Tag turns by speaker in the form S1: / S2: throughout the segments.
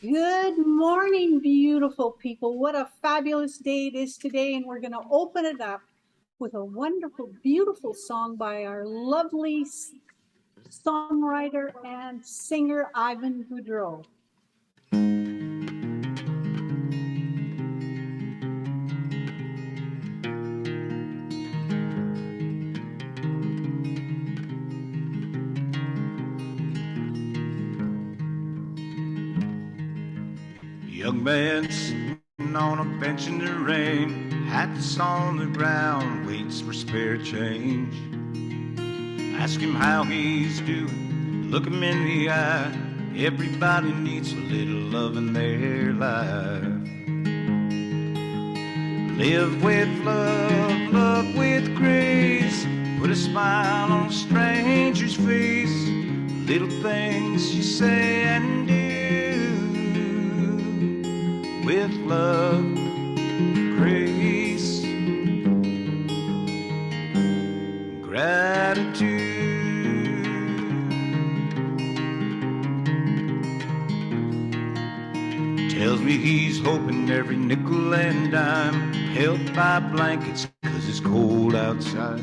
S1: Good morning, beautiful people. What a fabulous day it is today. And we're going to open it up with a wonderful, beautiful song by our lovely songwriter and singer, Ivan Boudreau.
S2: Young man sitting on a bench in the rain, hats on the ground, waits for spare change. Ask him how he's doing, look him in the eye. Everybody needs a little love in their life. Live with love, love with grace. Put a smile on a stranger's face. Little things you say and do. With love, grace, gratitude. Tells me he's hoping every nickel and dime held by blankets 'cause it's cold outside.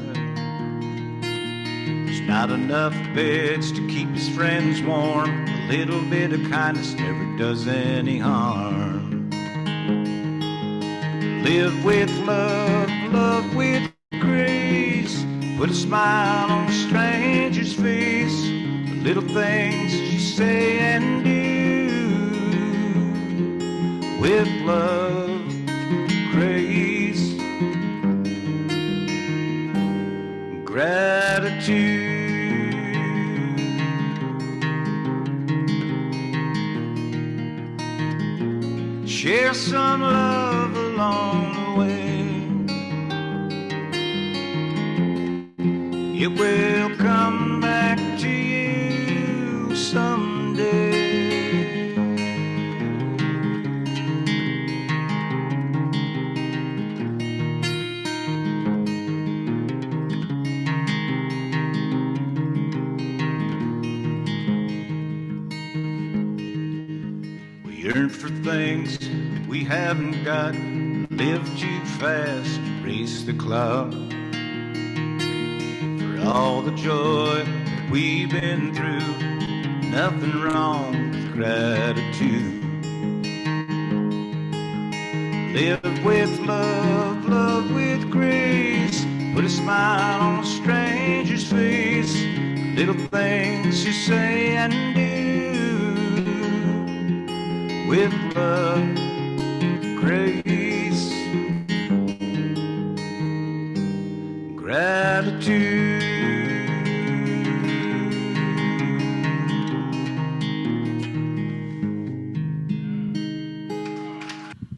S2: There's not enough beds to keep his friends warm. A little bit of kindness never does any harm. Live with love, love with grace. Put a smile on a stranger's face. The little things you say and do. With love, grace, gratitude. Share some love along the way. It will come back to you someday. We yearn for things we haven't got, live too fast, race the clock. For all the joy that we've been through, nothing wrong with gratitude. Live with love, love with grace. Put a smile on a stranger's face. Little things you say and do. With love, grace, gratitude.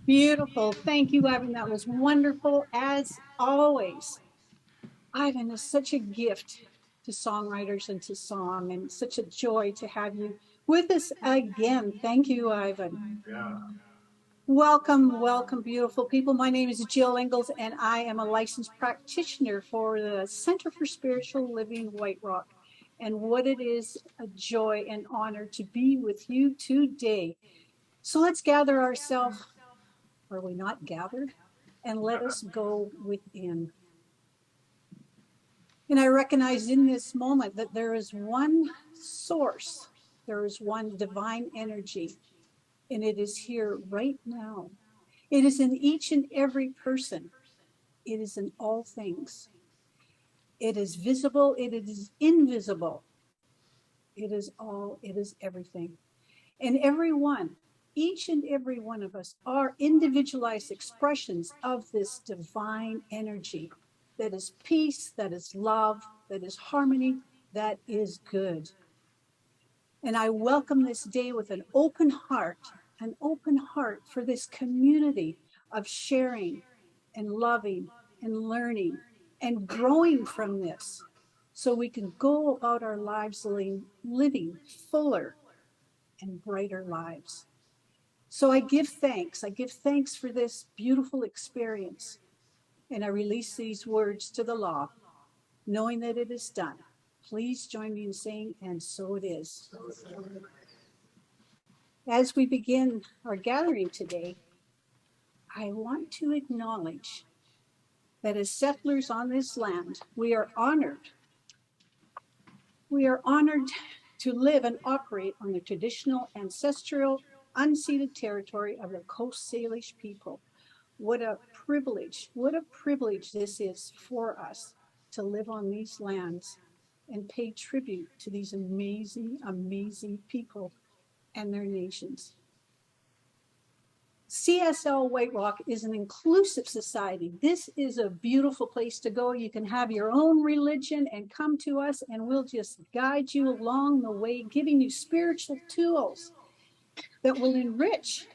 S1: Beautiful. Thank you, Ivan. That was wonderful as always. Ivan is such a gift to songwriters and to song, and such a joy to have you with us again. Thank you, Ivan.
S2: Yeah.
S1: Welcome, welcome, beautiful people. My name is Jill Ingalls, and I am a licensed practitioner for the Center for Spiritual Living White Rock. And what it is a joy and honor to be with you today. So let's gather ourselves, are we not gathered? And let us go within. And I recognize in this moment that there is one source, there is one divine energy, and it is here right now. It is in each and every person. It is in all things. It is visible, it is invisible. It is all, it is everything. And everyone, each and every one of us are individualized expressions of this divine energy that is peace, that is love, that is harmony, that is good. And I welcome this day with an open heart for this community of sharing and loving and learning and growing from this so we can go about our lives living fuller and brighter lives. So I give thanks. I give thanks for this beautiful experience. And I release these words to the law, knowing that it is done. Please join me in saying, and so it is. As we begin our gathering today, I want to acknowledge that as settlers on this land, we are honored. We are honored to live and operate on the traditional, ancestral, unceded territory of the Coast Salish people. What a privilege this is for us to live on these lands and pay tribute to these amazing, amazing people and their nations. CSL White Rock is an inclusive society. This is a beautiful place to go. You can have your own religion and come to us, and we'll just guide you along the way, giving you spiritual tools that will enrich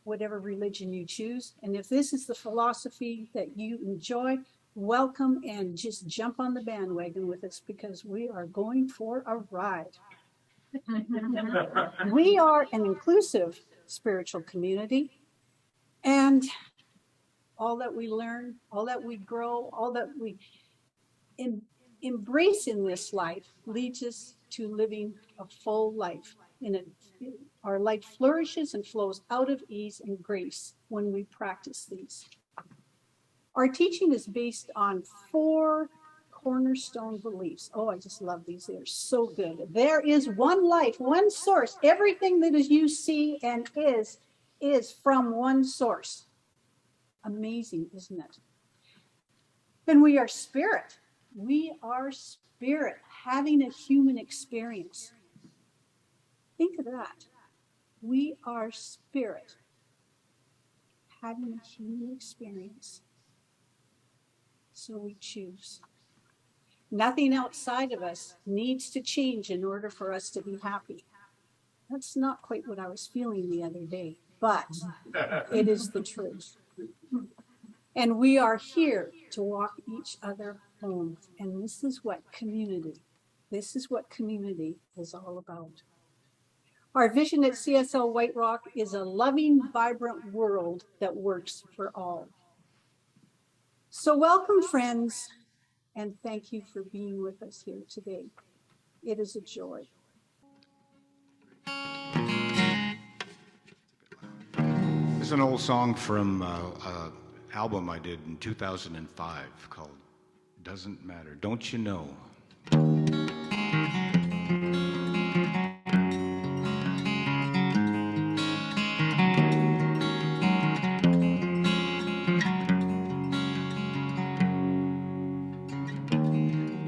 S1: whatever religion you choose. And if this is the philosophy that you enjoy, welcome and just jump on the bandwagon with us, because we are going for a ride. We are an inclusive spiritual community. And all that we learn, all that we grow, all that we embrace in this life leads us to living a full life. Our life flourishes and flows out of ease and grace when we practice these. Our teaching is based on 4 cornerstone beliefs. Oh, I just love these. They're so good. There is one life, one source. Everything that you see and is from one source. Amazing, isn't it? Then we are spirit. We are spirit, having a human experience. Think of that. We are spirit, having a human experience. So we choose. Nothing outside of us needs to change in order for us to be happy. That's not quite what I was feeling the other day, but it is the truth. And we are here to walk each other home. And this is what community is all about. Our vision at CSL White Rock is a loving, vibrant world that works for all. So welcome, friends, and thank you for being with us here today. It is a joy.
S2: This is an old song from an album I did in 2005 called Doesn't Matter, Don't You Know?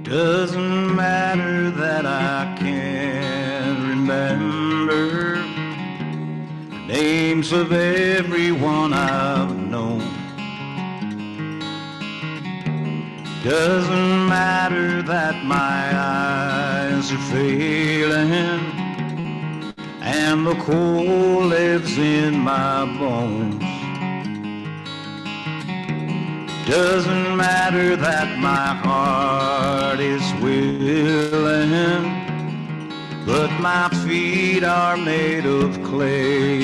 S2: Doesn't matter that I can't remember the names of everyone I've known. Doesn't matter that my eyes are failing and the cold lives in my bones. Doesn't matter that my heart is willing, but my feet are made of clay.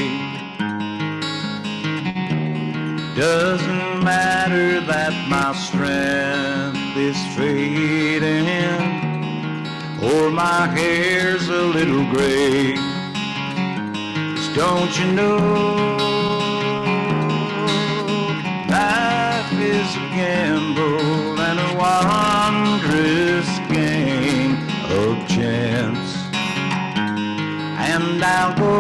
S2: Doesn't matter that my strength is fading or my hair's a little gray. 'Cause don't you know, life is a gamble and a wondrous game of chance. And I'll go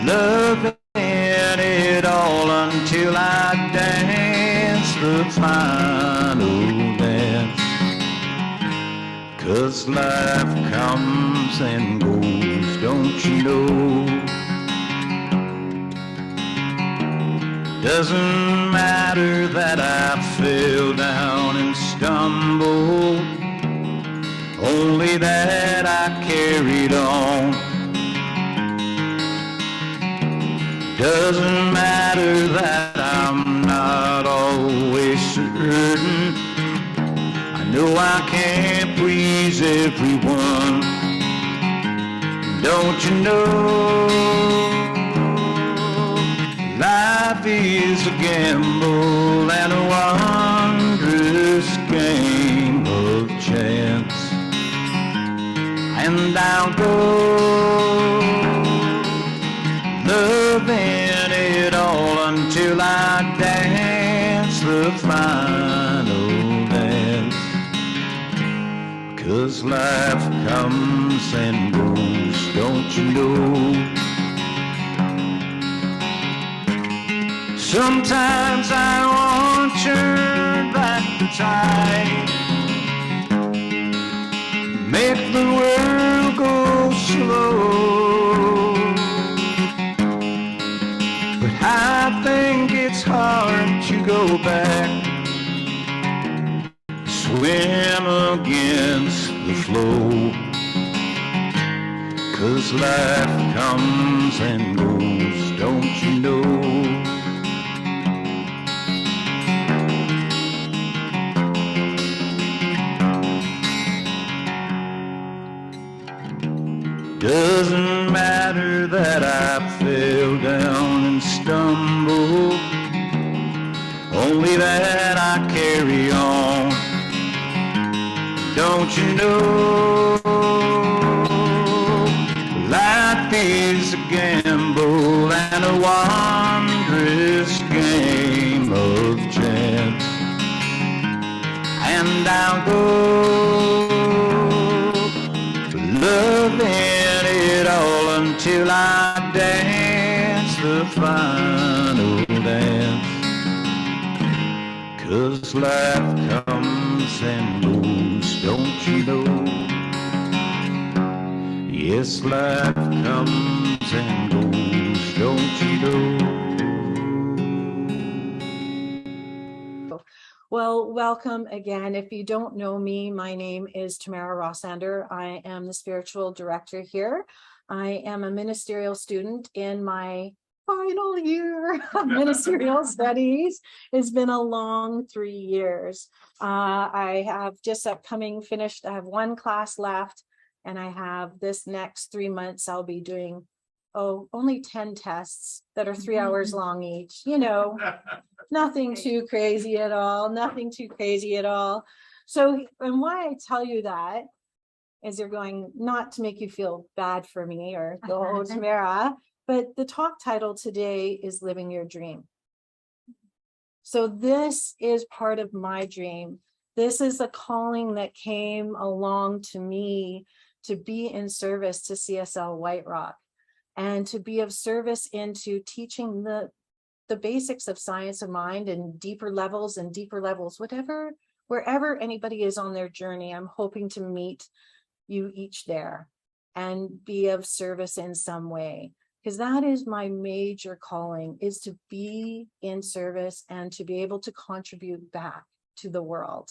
S2: loving it all until I dance the final dance. 'Cause life comes and goes, don't you know? Doesn't matter that I fell down and stumbled, only that I carried on. Doesn't matter that I'm not always certain. I know I can't please everyone. Don't you know, life is a gamble and a wondrous game of chance. And and I'll go, loving it all until I dance the final dance. 'Cause life comes and goes, don't you know? Sometimes I want to turn back the tide, make the world go slow, but I think it's hard to go back, swim against the flow. 'Cause life comes and goes, don't you know? Doesn't matter that I fell down and stumbled, only that I carry on. Don't you know, life is a gamble and a wondrous game of chance. And I'll go, loving it all until I dance the final dance. 'Cause life comes and goes, don't you know? Yes, life comes and goes, don't you know?
S3: Well, welcome again. If you don't know me, my name is Tamara Rossander. I am the spiritual director here. I am a ministerial student in my final year of ministerial studies. It's been a long 3 years. I have just upcoming finished. I have one class left, and I have this next 3 months. I'll be doing only 10 tests that are 3 hours long each. You know, nothing too crazy at all. Nothing too crazy at all. So, and why I tell you that is you're going not to make you feel bad for me or go, oh, Tamara, but the talk title today is Living Your Dream. So this is part of my dream. This is a calling that came along to me to be in service to CSL White Rock and to be of service into teaching the basics of science of mind and deeper levels, whatever, wherever anybody is on their journey. I'm hoping to meet you each there and be of service in some way, because that is my major calling, is to be in service and to be able to contribute back to the world.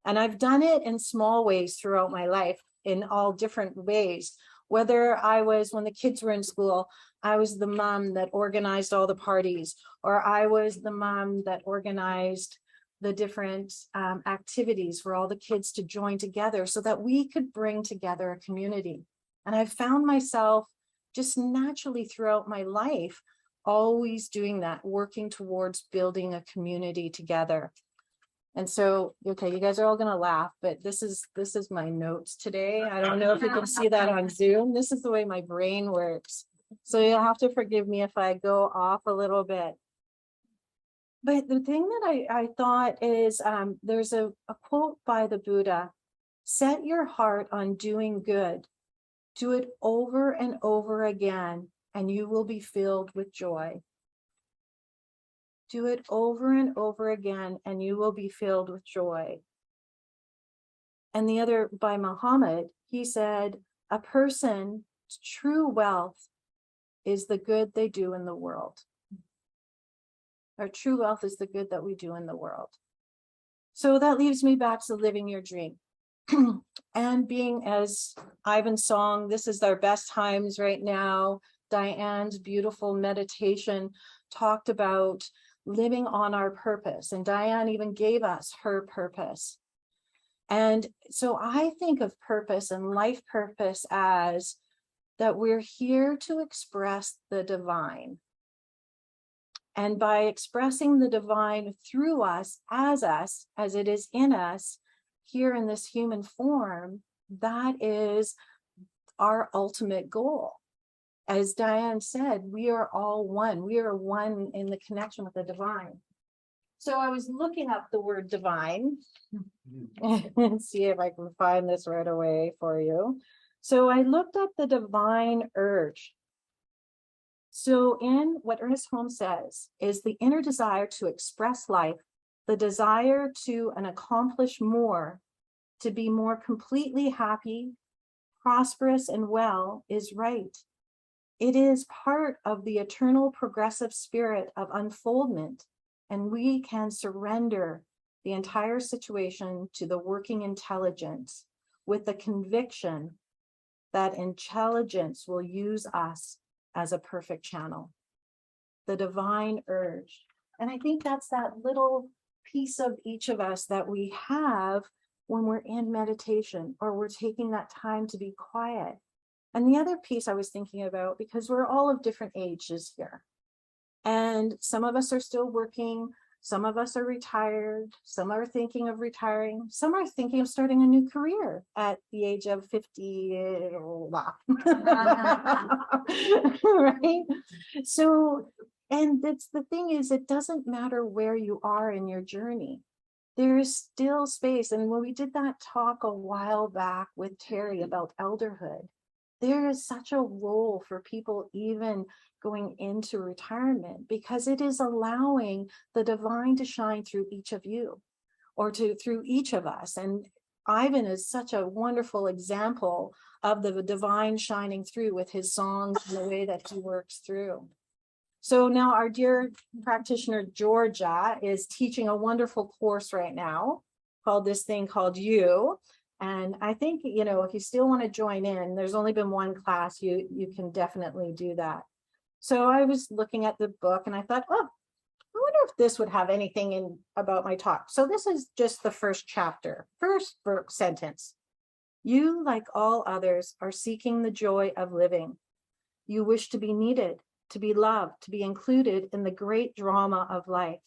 S3: And I've done it in small ways throughout my life, in all different ways. Whether I was, when the kids were in school, I was the mom that organized all the parties, or I was the mom that organized the different activities for all the kids to join together so that we could bring together a community. And I found myself just naturally throughout my life, always doing that, working towards building a community together. And so, okay, you guys are all gonna laugh, but this is my notes today. I don't know if you can see that on Zoom. This is the way my brain works. So you'll have to forgive me if I go off a little bit. But the thing that I thought is, there's a quote by the Buddha: set your heart on doing good. Do it over and over again, and you will be filled with joy. Do it over and over again, and you will be filled with joy. And the other by Muhammad, he said, a person's true wealth is the good they do in the world. Our true wealth is the good that we do in the world. So that leaves me back to living your dream. And being, as Ivan's song, this is our best times right now. Diane's beautiful meditation talked about living on our purpose, and Diane even gave us her purpose. And so I think of purpose and life purpose as that we're here to express the divine. And by expressing the divine through us, as it is in us, here in this human form, that is our ultimate goal. As Diane said, we are all one. We are one in the connection with the divine. So I was looking up the word divine and see if I can find this right away for you. So I looked up the divine urge. So in what Ernest Holmes says is the inner desire to express life, the desire to accomplish more, to be more completely happy, prosperous, and well is right. It is part of the eternal progressive spirit of unfoldment, and we can surrender the entire situation to the working intelligence with the conviction that intelligence will use us as a perfect channel. The divine urge. And I think that's that little piece of each of us that we have when we're in meditation or we're taking that time to be quiet. And the other piece I was thinking about, because we're all of different ages here, and some of us are still working, some of us are retired, some are thinking of retiring, some are thinking of starting a new career at the age of 50, right? So, and that's the thing is, it doesn't matter where you are in your journey. There is still space. And when we did that talk a while back with Terry about elderhood, there is such a role for people even going into retirement, because it is allowing the divine to shine through each of you or through each of us. And Ivan is such a wonderful example of the divine shining through with his songs and the way that he works through. So now our dear practitioner, Georgia, is teaching a wonderful course right now called You. And I think, if you still want to join in, there's only been one class, you can definitely do that. So I was looking at the book and I thought, I wonder if this would have anything in about my talk. So this is just the first chapter, first sentence. You, like all others, are seeking the joy of living. You wish to be needed, to be loved, to be included in the great drama of life.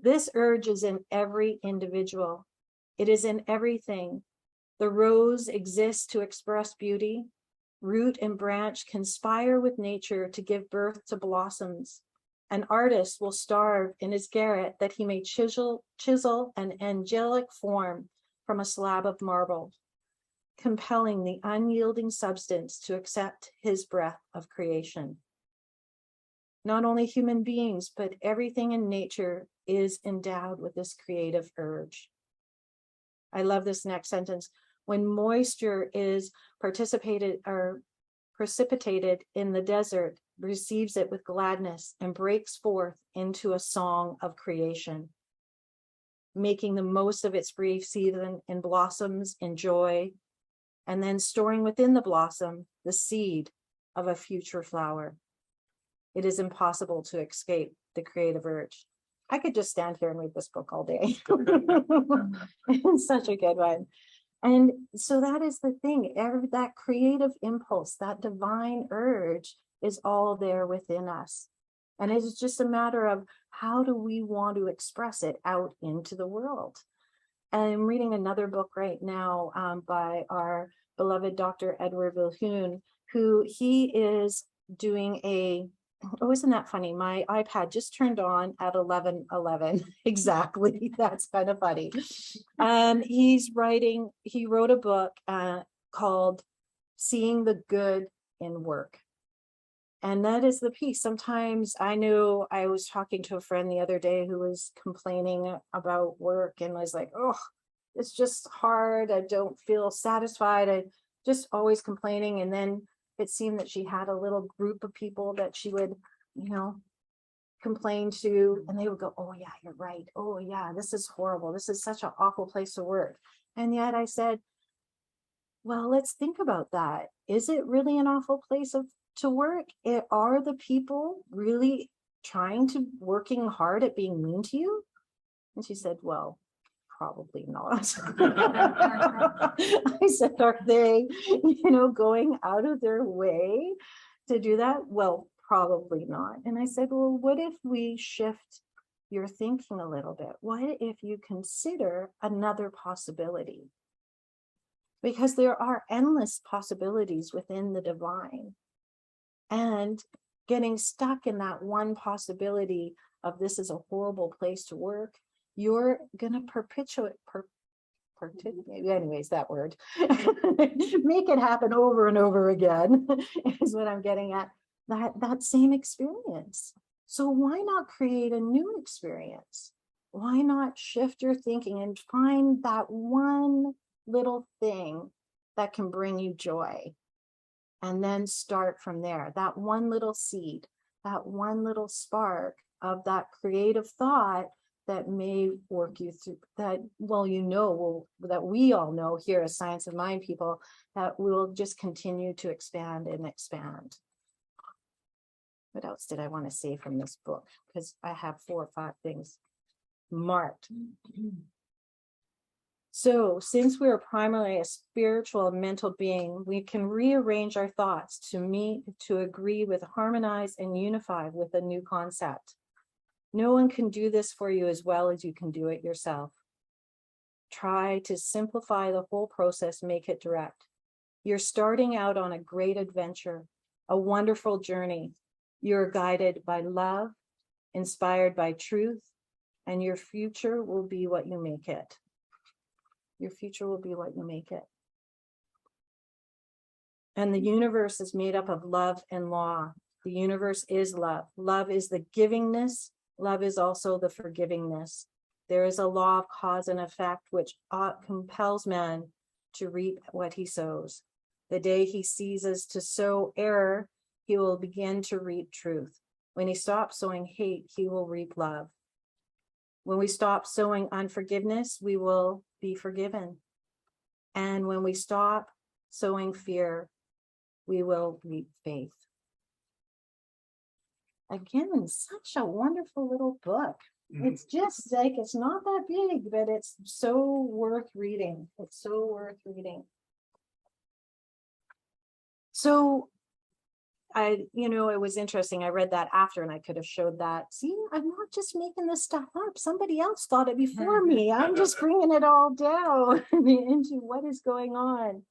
S3: This urge is in every individual. It is in everything. The rose exists to express beauty. Root and branch conspire with nature to give birth to blossoms. An artist will starve in his garret that he may chisel an angelic form from a slab of marble, compelling the unyielding substance to accept his breath of creation. Not only human beings, but everything in nature is endowed with this creative urge. I love this next sentence. When moisture is precipitated in the desert, receives it with gladness and breaks forth into a song of creation, making the most of its brief season in blossoms, in joy, and then storing within the blossom the seed of a future flower. It is impossible to escape the creative urge. I could just stand here and read this book all day. It's such a good one. And so that is the thing, that creative impulse, that divine urge is all there within us. And it is just a matter of how do we want to express it out into the world. And I'm reading another book right now by our beloved Dr. Edward Vilhoun, who he is doing isn't that funny? My iPad just turned on at 11:11 exactly. That's kind of funny. He wrote a book called Seeing the Good in Work. And that is the piece. Sometimes I know I was talking to a friend the other day who was complaining about work and was like, oh, it's just hard. I don't feel satisfied. I just always complaining. And then it seemed that she had a little group of people that she would, complain to, and they would go, oh yeah, you're right. Oh yeah, this is horrible. This is such an awful place to work. And yet I said, well, let's think about that. Is it really an awful place to work? Are the people really working hard at being mean to you? And she said, well, probably not. I said, are they, going out of their way to do that? Well, probably not. And I said, well, what if we shift your thinking a little bit? What if you consider another possibility? because there are endless possibilities within the divine. And getting stuck in that one possibility of this is a horrible place to work, you're going to perpetuate, anyways, that word, make it happen over and over again is what I'm getting at, that same experience. So why not create a new experience? Why not shift your thinking and find that one little thing that can bring you joy? And then start from there. That one little seed, that one little spark of that creative thought that may work you through that, well, that we all know here as Science of Mind people, that will just continue to expand and expand. What else did I want to say from this book? Because I have 4 or 5 things marked. So since we are primarily a spiritual and mental being, we can rearrange our thoughts to agree with, harmonize, and unify with a new concept. No one can do this for you as well as you can do it yourself. Try to simplify the whole process, make it direct. You're starting out on a great adventure, a wonderful journey. You're guided by love, inspired by truth, and your future will be what you make it. Your future will be what you make it. And the universe is made up of love and law. The universe is love. Love is the givingness. Love is also the forgivingness. There is a law of cause and effect which compels man to reap what he sows. The day he ceases to sow error, he will begin to reap truth. When he stops sowing hate, he will reap love. When we stop sowing unforgiveness, we will be forgiven. And when we stop sowing fear, we will reap faith. Again, such a wonderful little book. It's just like, it's not that big, but it's so worth reading. It's so worth reading. So it was interesting. I read that after and I could have showed that. See, I'm not just making this stuff up. Somebody else thought it before me. I'm just bringing it all down into what is going on.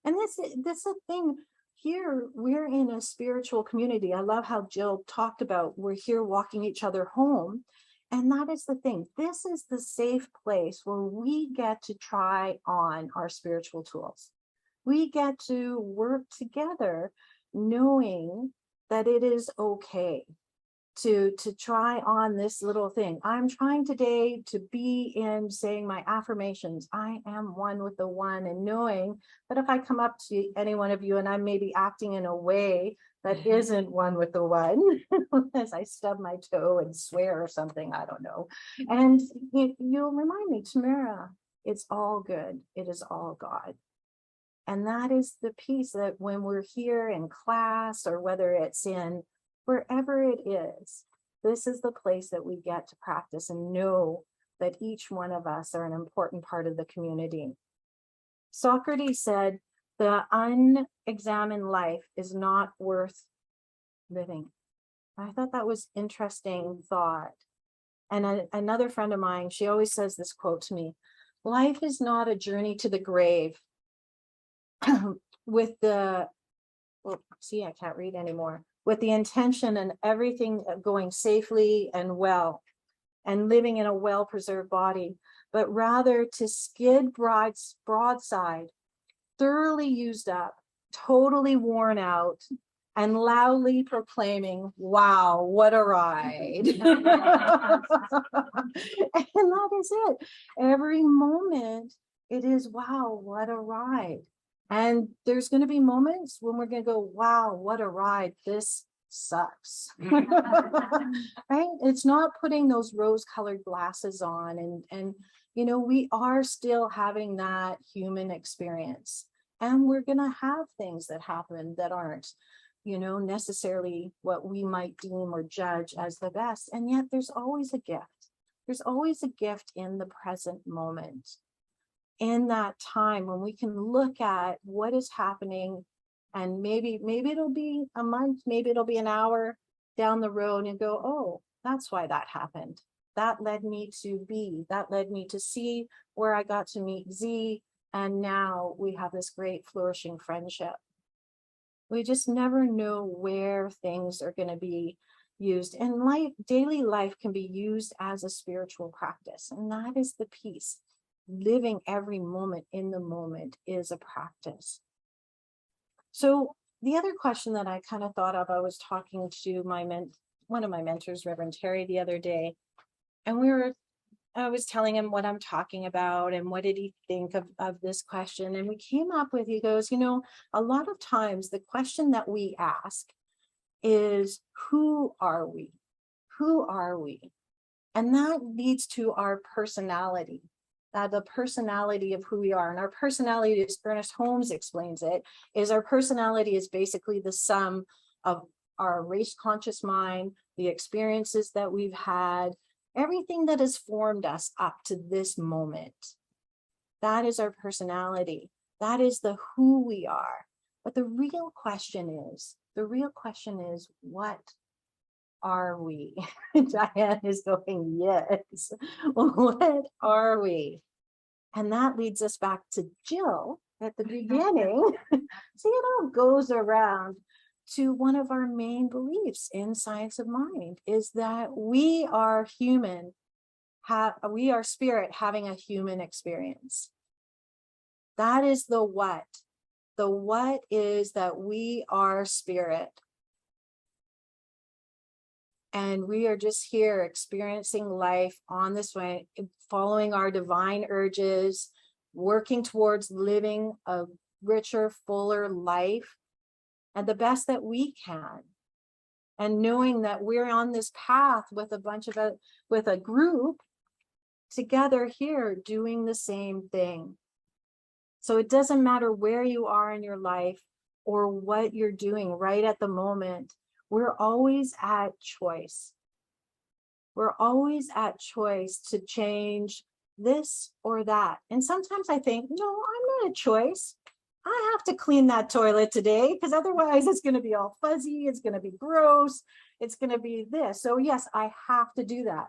S3: And that's the thing. Here, we're in a spiritual community. I love how Jill talked about we're here walking each other home. And that is the thing. This is the safe place where we get to try on our spiritual tools. We get to work together knowing that it is okay to try on this little thing. I'm trying today to be in saying my affirmations. I am one with the one, and knowing that if I come up to any one of you and I'm maybe acting in a way that isn't one with the one, as I stub my toe and swear or something, I don't know. And you'll remind me, Tamara, it's all good. It is all God. And that is the piece that when we're here in class or whether it's in wherever it is, this is the place that we get to practice and know that each one of us are an important part of the community. Socrates said, the unexamined life is not worth living. I thought that was interesting thought. And another friend of mine, she always says this quote to me, life is not a journey to the grave with the, I can't read anymore, with the intention and everything going safely and well and living in a well-preserved body, but rather to skid broadside, thoroughly used up, totally worn out, and loudly proclaiming, wow, what a ride. And that is it. Every moment it is, wow, what a ride. And there's going to be moments when we're going to go, wow, what a ride. This sucks. Right? It's not putting those rose-colored glasses on. And we are still having that human experience. And we're going to have things that happen that aren't, necessarily what we might deem or judge as the best. And yet there's always a gift. There's always a gift in the present moment. In that time when we can look at what is happening, and maybe it'll be a month, maybe it'll be an hour down the road, and go, oh, that's why that happened. That led me to B, that led me to C, where I got to meet Z, And now we have this great flourishing friendship. We just never know where things are going to be used. And life, daily life can be used as a spiritual practice. And that is the piece. Living every moment in the moment is a practice. So the other question that I kind of thought of, I was talking to one of my mentors, Reverend Terry, the other day, and I was telling him what I'm talking about and what did he think of this question. And we came up with, he goes, a lot of times the question that we ask is, who are we? Who are we? And that leads to our personality, the personality of who we are. And our personality, as Ernest Holmes explains it, is our personality is basically the sum of our race conscious mind, the experiences that we've had, everything that has formed us up to this moment. That is our personality. That is the who we are. But the real question is, what are we? Diane is going, yes. What are we? And that leads us back to Jill at the beginning. See, it all goes around to one of our main beliefs in Science of Mind, is that we are human, we are spirit having a human experience. That is the what. The what is that we are spirit. And we are just here experiencing life on this way, following our divine urges, working towards living a richer, fuller life, and the best that we can. And knowing that we're on this path with with a group together here doing the same thing. So it doesn't matter where you are in your life or what you're doing right at the moment. We're always at choice. We're always at choice to change this or that. And sometimes I think, no, I'm not a choice. I have to clean that toilet today because otherwise it's going to be all fuzzy. It's going to be gross. It's going to be this. So yes, I have to do that.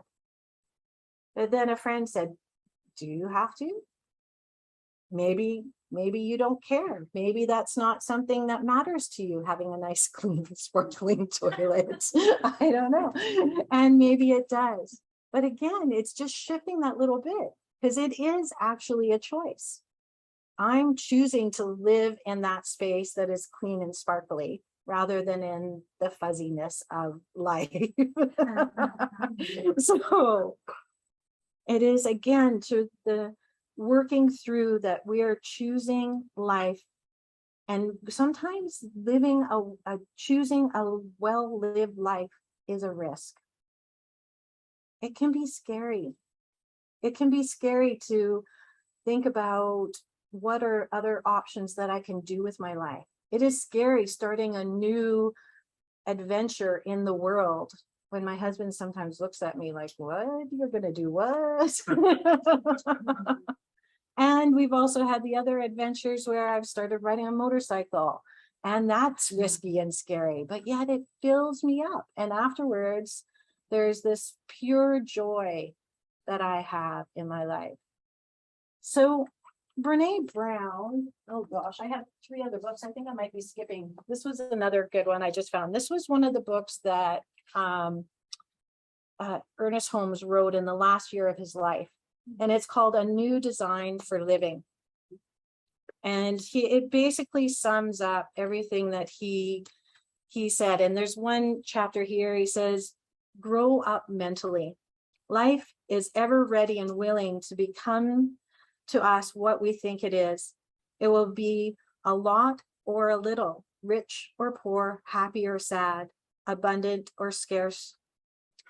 S3: But then a friend said, do you have to? Maybe you don't care. Maybe that's not something that matters to you, having a nice, clean, sparkling toilet. I don't know. And maybe it does. But again, it's just shifting that little bit because it is actually a choice. I'm choosing to live in that space that is clean and sparkly rather than in the fuzziness of life. So it is, again, to the working through that we are choosing life, and sometimes choosing a well-lived life is a risk. It can be scary. It can be scary to think about what are other options that I can do with my life. It is scary starting a new adventure in the world. When my husband sometimes looks at me like, what? You're going to do what? And we've also had the other adventures where I've started riding a motorcycle, and that's risky and scary, but yet it fills me up. And afterwards, there's this pure joy that I have in my life. So Brene Brown, oh gosh, I have 3 other books. I think I might be skipping. This was another good one I just found. This was one of the books that Ernest Holmes wrote in the last year of his life. And it's called A New Design for Living. And it basically sums up everything that he said. And there's one chapter here, he says, grow up mentally. Life is ever ready and willing to become to us what we think it is. It will be a lot or a little, rich or poor, happy or sad, abundant or scarce.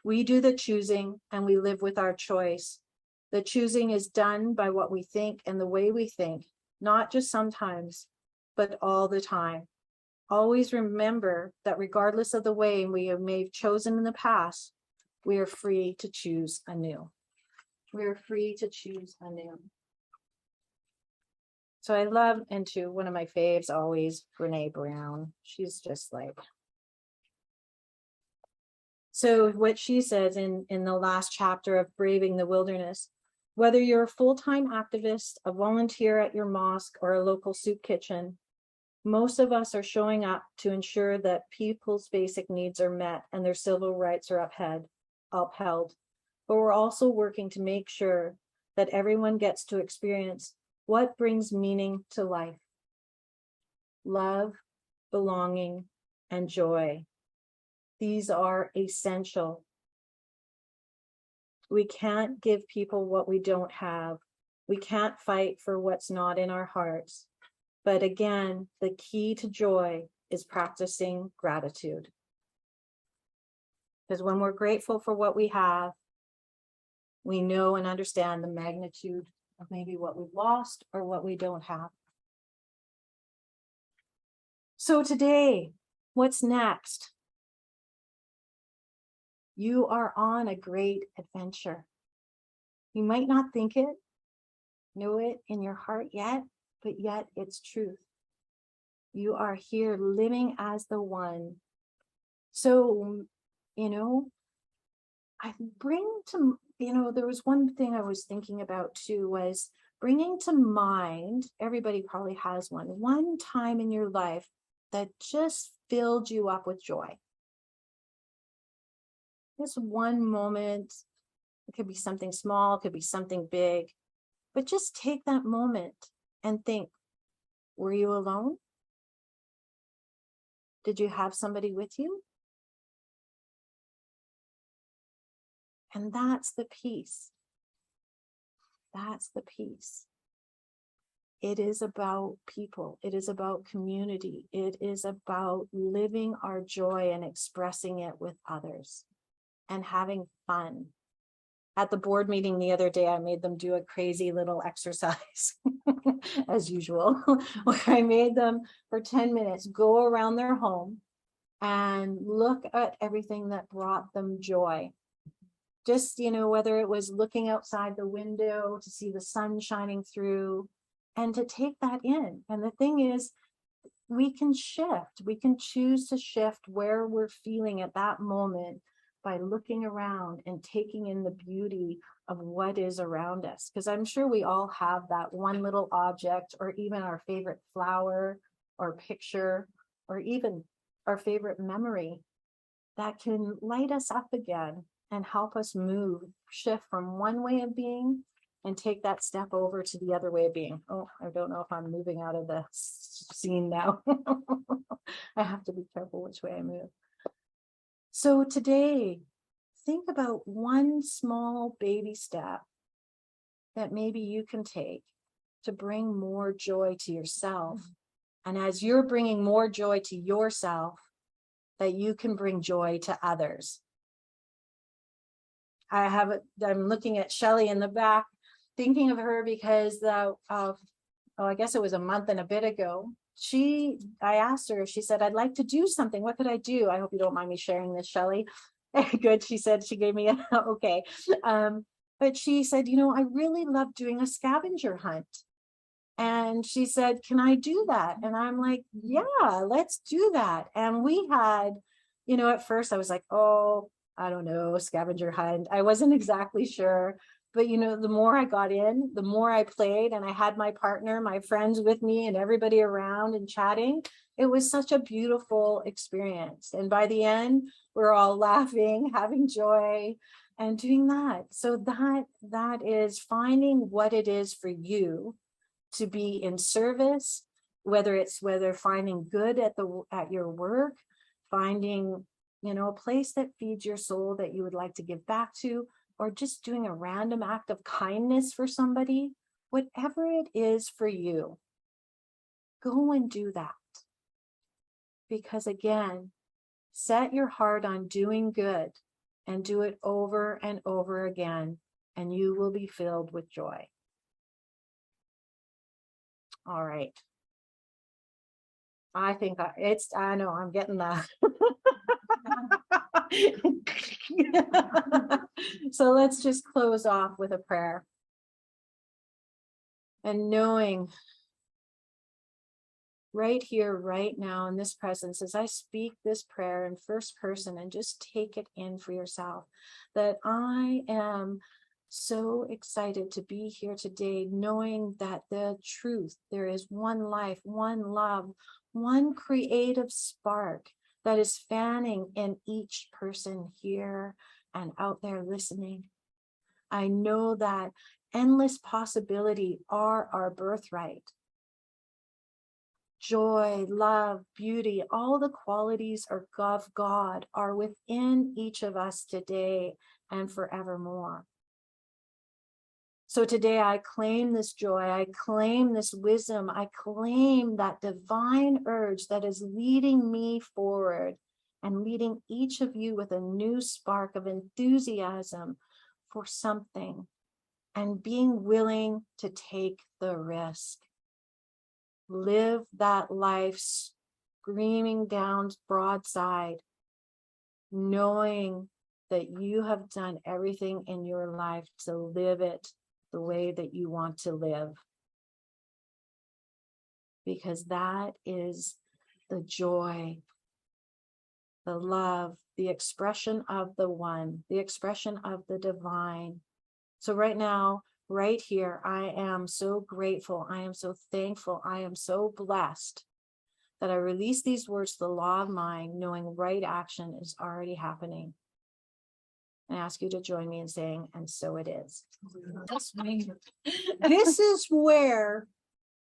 S3: We do the choosing and we live with our choice. The choosing is done by what we think and the way we think, not just sometimes, but all the time. Always remember that regardless of the way we may have chosen in the past, we are free to choose anew. We are free to choose anew. So I love, and to one of my faves always, Brene Brown. She's just like, so what she says in the last chapter of Braving the Wilderness, Whether you're a full-time activist, a volunteer at your mosque, or a local soup kitchen, most of us are showing up to ensure that people's basic needs are met and their civil rights are upheld. But we're also working to make sure that everyone gets to experience what brings meaning to life: love, belonging, and joy. These are essential. We can't give people what we don't have. We can't fight for what's not in our hearts. But again, the key to joy is practicing gratitude. Because when we're grateful for what we have, we know and understand the magnitude of maybe what we've lost or what we don't have. So today, what's next? You are on a great adventure. You might not think it, know it in your heart yet, but yet it's truth. You are here living as the one. So, I bring to, there was one thing I was thinking about too, was bringing to mind, everybody probably has one time in your life that just filled you up with joy. Just one moment. It could be something small, it could be something big, but just take that moment and think, were you alone? Did you have somebody with you? And that's the peace. That's the peace. It is about people. It is about community. It is about living our joy and expressing it with others and having fun. At the board meeting the other day, I made them do a crazy little exercise, as usual, where I made them for 10 minutes go around their home and look at everything that brought them joy. Just, whether it was looking outside the window to see the sun shining through and to take that in. And the thing is, we can shift. We can choose to shift where we're feeling at that moment by looking around and taking in the beauty of what is around us. Because I'm sure we all have that one little object, or even our favorite flower or picture, or even our favorite memory that can light us up again and help us shift from one way of being and take that step over to the other way of being. Oh, I don't know if I'm moving out of the scene now. I have to be careful which way I move. So today, think about one small baby step that maybe you can take to bring more joy to yourself. And as you're bringing more joy to yourself, that you can bring joy to others. I'm looking at Shelley in the back, thinking of her because I guess it was a month and a bit ago, I asked her, she said, I'd like to do something. What could I do? I hope you don't mind me sharing this, Shelley. Good. She said, she gave me a, okay. But she said, I really love doing a scavenger hunt. And she said, can I do that? And I'm like, yeah, let's do that. And we had, at first I was like, oh, I don't know, scavenger hunt. I wasn't exactly sure. But, the more I got in, the more I played, and I had my partner, my friends with me, and everybody around and chatting. It was such a beautiful experience. And by the end, we're all laughing, having joy, and doing that. So that is finding what it is for you to be in service, whether finding good at your work, finding, a place that feeds your soul that you would like to give back to, or just doing a random act of kindness for somebody, whatever it is for you, go and do that. Because again, set your heart on doing good and do it over and over again, and you will be filled with joy. All right. I know I'm getting that. So let's just close off with a prayer. And knowing right here, right now in this presence, as I speak this prayer in first person, and just take it in for yourself, that I am So excited to be here today, knowing that the truth, there is one life, one love, one creative spark that is fanning in each person here and out there listening. I know that endless possibility are our birthright. Joy, love, beauty, all the qualities of God are within each of us today and forevermore. So today I claim this joy, I claim this wisdom, I claim that divine urge that is leading me forward and leading each of you with a new spark of enthusiasm for something and being willing to take the risk. Live that life screaming down broadside, knowing that you have done everything in your life to live it the way that you want to live. Because that is the joy, the love, the expression of the one, the expression of the divine. So right now, right here, I am so grateful. I am so thankful. I am so blessed that I release these words to the law of mind, knowing right action is already happening. I ask you to join me in saying, and so it is.
S1: This is where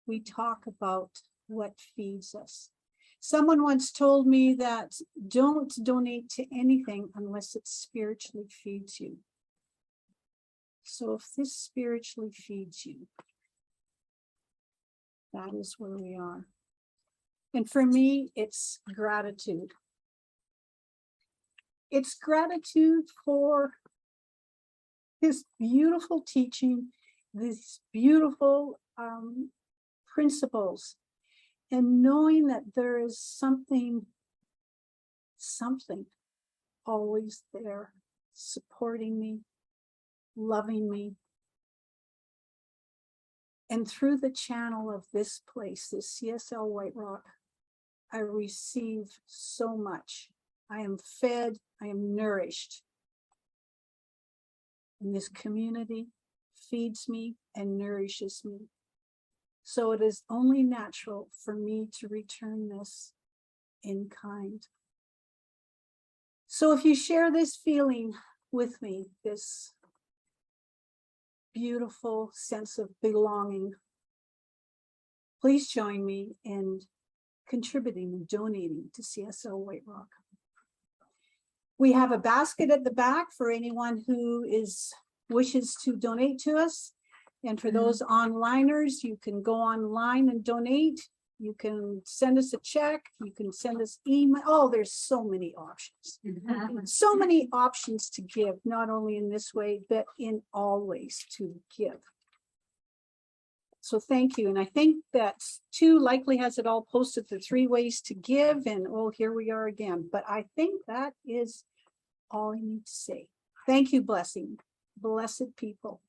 S1: we talk about what feeds us. Someone once told me that don't donate to anything unless it spiritually feeds you. So if this spiritually feeds you, that is where we are. And for me, it's gratitude. It's gratitude for this beautiful teaching, these beautiful principles, and knowing that there is something always there, supporting me, loving me. And through the channel of this place, this CSL White Rock, I receive so much. I am fed, I am nourished. And this community feeds me and nourishes me. So it is only natural for me to return this in kind. So if you share this feeling with me, this beautiful sense of belonging, please join me in contributing and donating to CSL White Rock. We have a basket at the back for anyone who wishes to donate to us. And for those onliners, you can go online and donate. You can send us a check. You can send us email. Oh, there's so many options. So many options to give, not only in this way, but in all ways to give. So thank you. And I think that 2 likely has it all posted, the 3 ways to give. And oh, here we are again. But I think that is all I need to say. Thank you, blessed people.